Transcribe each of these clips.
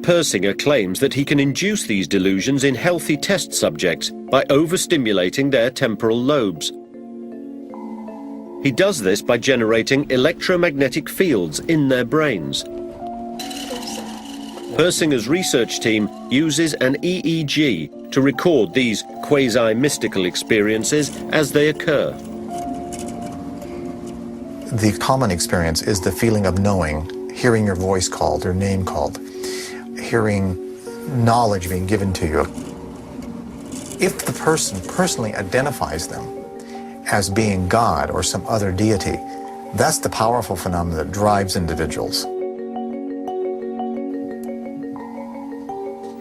Persinger claims that he can induce these delusions in healthy test subjects by overstimulating their temporal lobes. He does this by generating electromagnetic fields in their brains. Persinger's research team uses an EEG to record these quasi-mystical experiences as they occur. The common experience is the feeling of knowing, hearing your voice called or name called, hearing knowledge being given to you. If the person personally identifies them as being God or some other deity, that's the powerful phenomenon that drives individuals.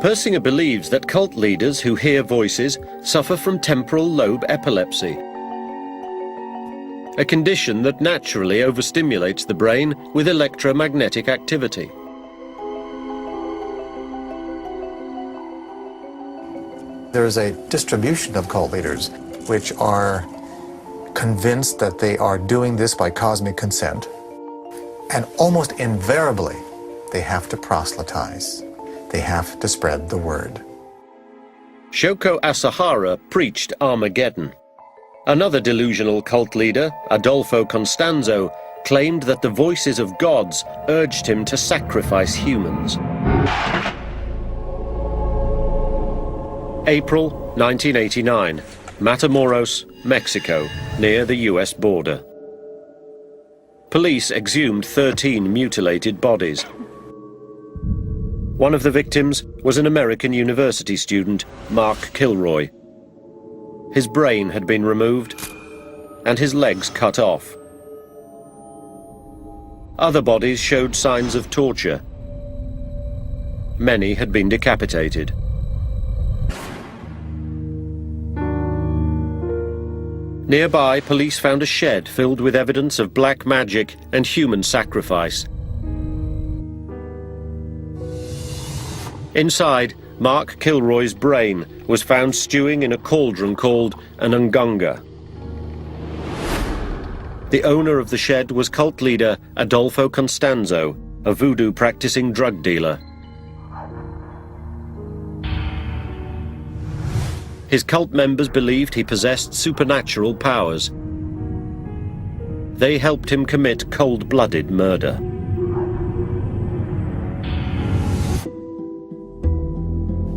Persinger believes that cult leaders who hear voices suffer from temporal lobe epilepsy, a condition that naturally overstimulates the brain with electromagnetic activity. There is a distribution of cult leaders which are convinced that they are doing this by cosmic consent, and almost invariably they have to proselytize. They have to spread the word. Shoko Asahara preached Armageddon. Another delusional cult leader, Adolfo Constanzo, claimed that the voices of gods urged him to sacrifice humans. April 1989, Matamoros, Mexico, near the US border. Police exhumed 13 mutilated bodies. One of the victims was an American university student, Mark Kilroy. His brain had been removed and his legs cut off. Other bodies showed signs of torture. Many had been decapitated. Nearby, police found a shed filled with evidence of black magic and human sacrifice. Inside, Mark Kilroy's brain was found stewing in a cauldron called an ngunga. The owner of the shed was cult leader Adolfo Constanzo, a voodoo-practicing drug dealer. His cult members believed he possessed supernatural powers. They helped him commit cold-blooded murder.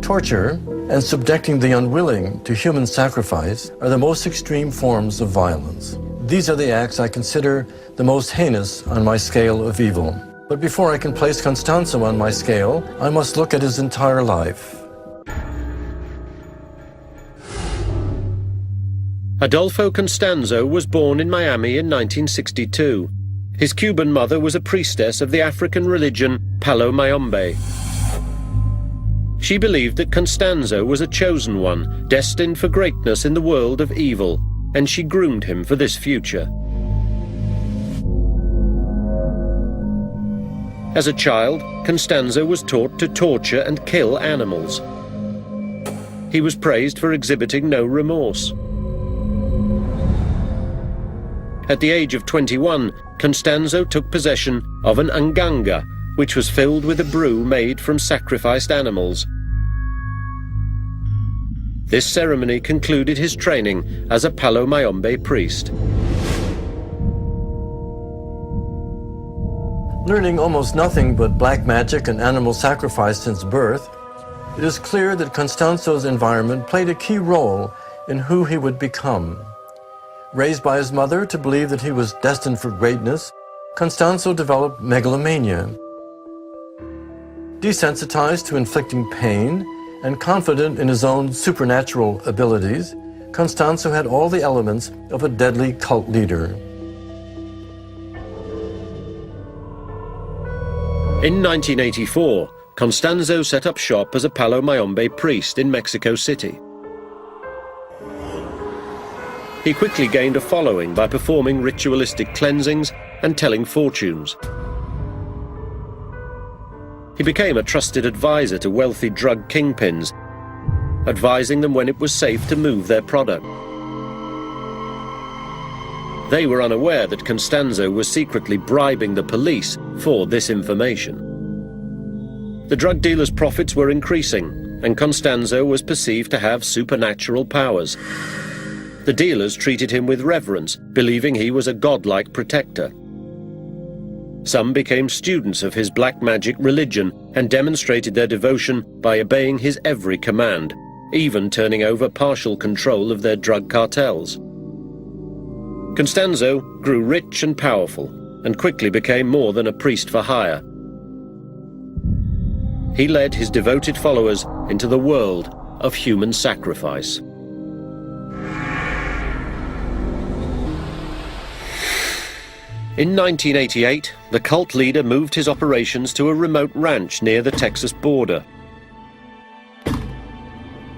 Torture and subjecting the unwilling to human sacrifice are the most extreme forms of violence. These are the acts I consider the most heinous on my scale of evil. But before I can place Constanzo on my scale, I must look at his entire life. Adolfo Constanzo was born in Miami in 1962. His Cuban mother was a priestess of the African religion Palo Mayombe. She believed that Constanzo was a chosen one, destined for greatness in the world of evil, and she groomed him for this future. As a child, Constanzo was taught to torture and kill animals. He was praised for exhibiting no remorse. At the age of 21, Constanzo took possession of an nganga, which was filled with a brew made from sacrificed animals. This ceremony concluded his training as a Palo Mayombe priest. Learning almost nothing but black magic and animal sacrifice since birth, it is clear that Constanzo's environment played a key role in who he would become. Raised by his mother to believe that he was destined for greatness, Constanzo developed megalomania. Desensitized to inflicting pain and confident in his own supernatural abilities, Constanzo had all the elements of a deadly cult leader. In 1984, Constanzo set up shop as a Palo Mayombe priest in Mexico City. He quickly gained a following by performing ritualistic cleansings and telling fortunes. He became a trusted advisor to wealthy drug kingpins, advising them when it was safe to move their product. They were unaware that Constanzo was secretly bribing the police for this information. The drug dealer's profits were increasing, and Constanzo was perceived to have supernatural powers. The dealers treated him with reverence, believing he was a godlike protector. Some became students of his black magic religion and demonstrated their devotion by obeying his every command, even turning over partial control of their drug cartels. Constanzo grew rich and powerful, and quickly became more than a priest for hire. He led his devoted followers into the world of human sacrifice. In 1988, the cult leader moved his operations to a remote ranch near the Texas border.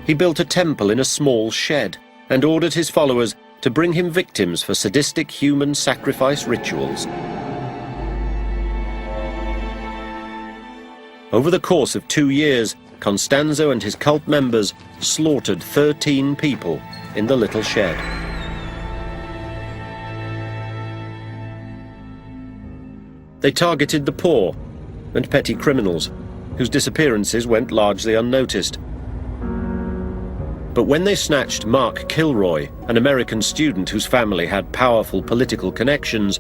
He built a temple in a small shed and ordered his followers to bring him victims for sadistic human sacrifice rituals. Over the course of 2 years, Constanzo and his cult members slaughtered 13 people in the little shed. They targeted the poor and petty criminals, whose disappearances went largely unnoticed. But when they snatched Mark Kilroy, an American student whose family had powerful political connections,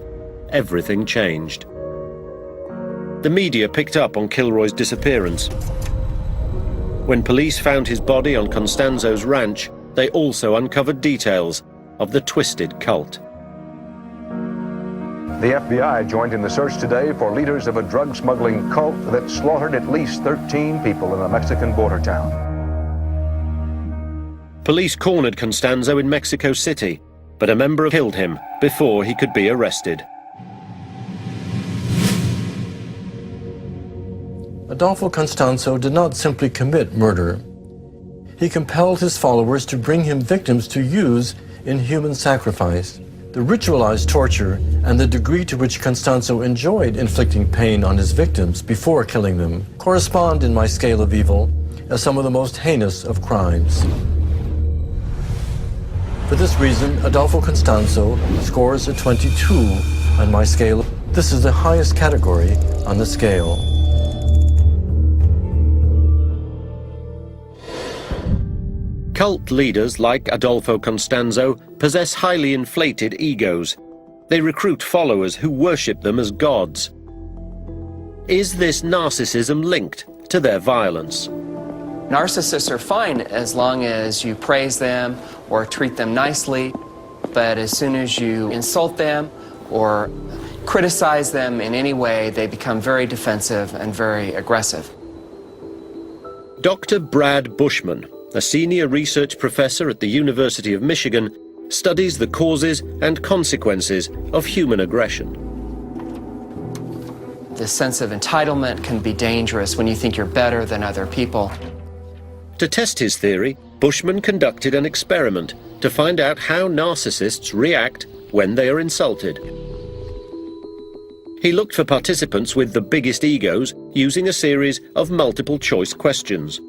everything changed. The media picked up on Kilroy's disappearance. When police found his body on Constanzo's ranch, they also uncovered details of the twisted cult. The FBI joined in the search today for leaders of a drug-smuggling cult that slaughtered at least 13 people in a Mexican border town. Police cornered Constanzo in Mexico City, but a member killed him before he could be arrested. Adolfo Constanzo did not simply commit murder. He compelled his followers to bring him victims to use in human sacrifice. The ritualized torture and the degree to which Constanzo enjoyed inflicting pain on his victims before killing them correspond in my scale of evil as some of the most heinous of crimes. For this reason, Adolfo Constanzo scores a 22 on my scale. This is the highest category on the scale. Cult leaders like Adolfo Constanzo possess highly inflated egos. They recruit followers who worship them as gods. Is this narcissism linked to their violence? Narcissists are fine as long as you praise them or treat them nicely, but as soon as you insult them or criticize them in any way, they become very defensive and very aggressive. Dr. Brad Bushman, a senior research professor at the University of Michigan, studies the causes and consequences of human aggression. The sense of entitlement can be dangerous when you think you're better than other people. To test his theory, Bushman conducted an experiment to find out how narcissists react when they are insulted. He looked for participants with the biggest egos using a series of multiple-choice questions.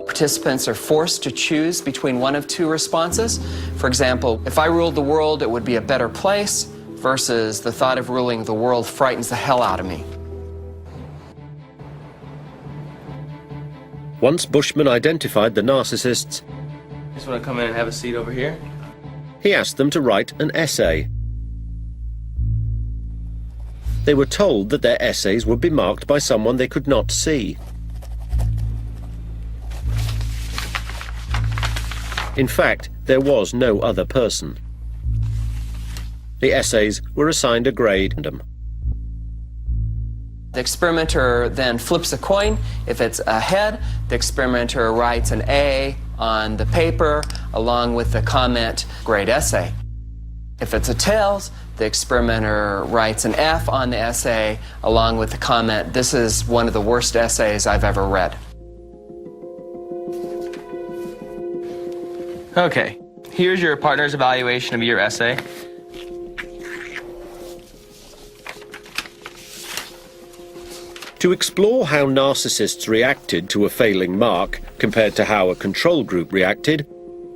Participants are forced to choose between one of two responses. For example, if I ruled the world, it would be a better place, versus the thought of ruling the world frightens the hell out of me. Once Bushman identified the narcissists, Just want to come in and have a seat over here. he asked them to write an essay. They were told that their essays would be marked by someone they could not see. In fact, there was no other person. The essays were assigned a grade. The experimenter then flips a coin. If it's a head, the experimenter writes an A on the paper along with the comment, great essay. If it's a tails, the experimenter writes an F on the essay along with the comment, this is one of the worst essays I've ever read. Okay, here's your partner's evaluation of your essay. To explore how narcissists reacted to a failing mark compared to how a control group reacted,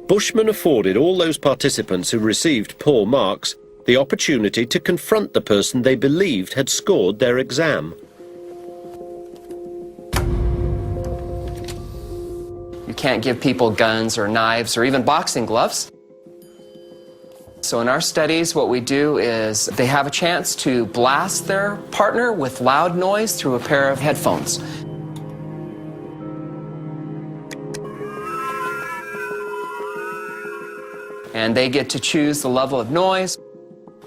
Bushman afforded all those participants who received poor marks the opportunity to confront the person they believed had scored their exam. You can't give people guns or knives or even boxing gloves. So in our studies, what we do is they have a chance to blast their partner with loud noise through a pair of headphones. And they get to choose the level of noise,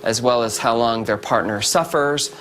as well as how long their partner suffers,